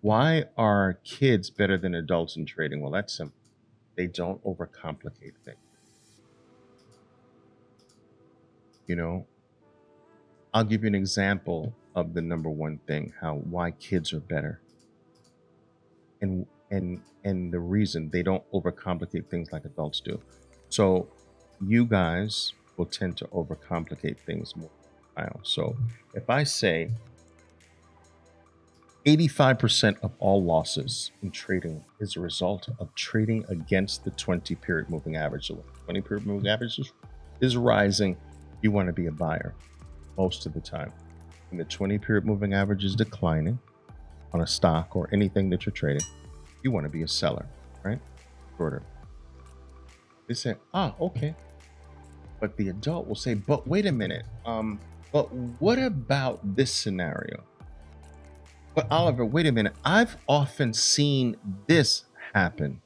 Why are kids better than adults in trading? Well, that's simple. They don't overcomplicate things. You know, I'll give you an example of the number one thing, how why kids are better. And the reason they don't overcomplicate things like adults do. So you guys will tend to overcomplicate things more. So if I say 85% of all losses in trading is a result of trading against the 20 period moving average. So when the 20 period moving average is rising, you want to be a buyer most of the time. When the 20 period moving average is declining on a stock or anything that you're trading, you want to be a seller, right? Shorter. They say, okay. But the adult will say, but wait a minute. But what about this scenario? But Oliver, wait a minute. I've often seen this happen.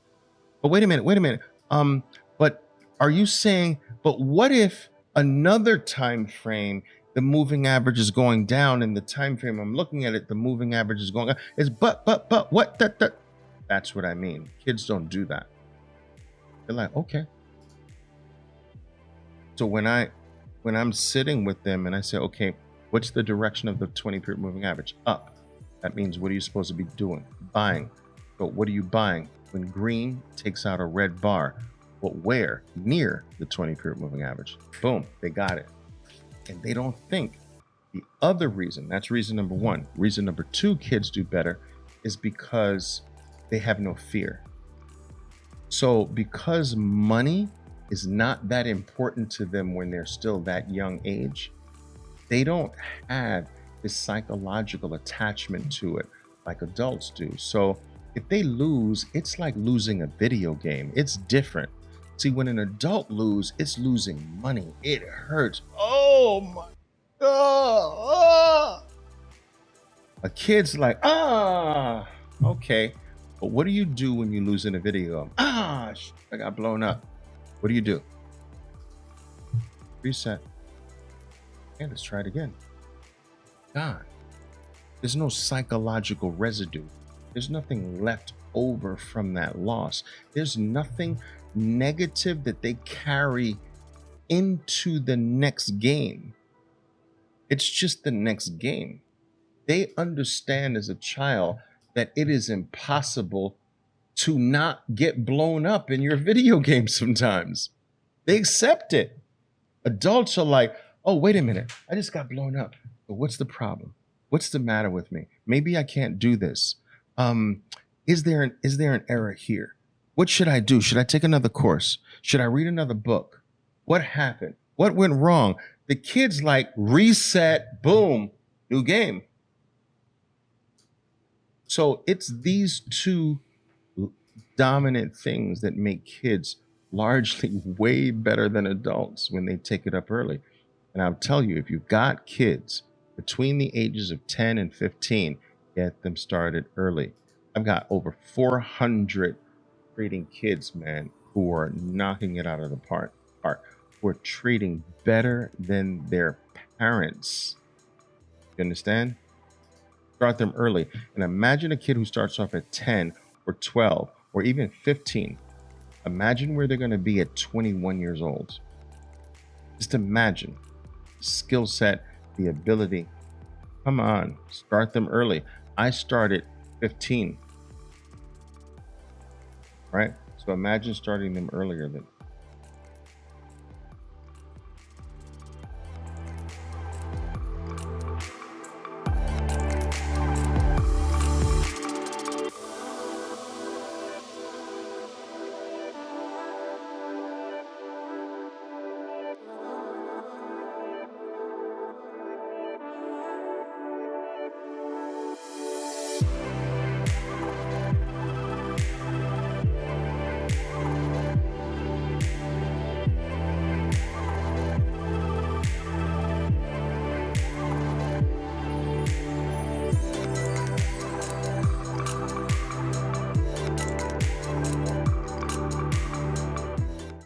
But wait a minute. But are you saying, but what if another time frame, the moving average is going down, and the time frame I'm looking at it, the moving average is going up? It's but what that that's what I mean. Kids don't do that. They're like, okay. So when I'm sitting with them and I say, okay, what's the direction of the 20 period moving average? Up. That means what are you supposed to be doing? Buying. But what are you buying? When green takes out a red bar, but where? Near the 20 period moving average. Boom, they got it. And they don't think. The other reason, that's reason number one. Reason number two, kids do better is because they have no fear. So because money is not that important to them when they're still that young age, they don't have this psychological attachment to it like adults do. So if they lose, it's like losing a video game. It's different. See, when an adult loses, it's losing money. It hurts. Oh my God. A kid's like, okay. But what do you do when you lose in a video game? I got blown up. What do you do? Reset. Okay, let's try it again. God, there's no psychological residue. There's nothing left over from that loss. There's nothing negative that they carry into the next game. It's just the next game. They understand as a child that it is impossible to not get blown up in your video game sometimes. They accept it. Adults are like, oh, wait a minute. I just got blown up. But what's the problem? What's the matter with me? Maybe I can't do this. Is there an error here? What should I do? Should I take another course? Should I read another book? What happened? What went wrong? The kid's like, reset, boom, new game. So it's these two dominant things that make kids largely way better than adults when they take it up early. And I'll tell you, if you've got kids between the ages of 10 and 15, get them started early. I've got over 400 trading kids, man, who are knocking it out of the park, who are trading better than their parents. You understand? Start them early. And imagine a kid who starts off at 10 or 12 or even 15. Imagine where they're going to be at 21 years old. Just imagine the skill set, the ability. Come on, start them early. I started 15. Right? So imagine starting them earlier than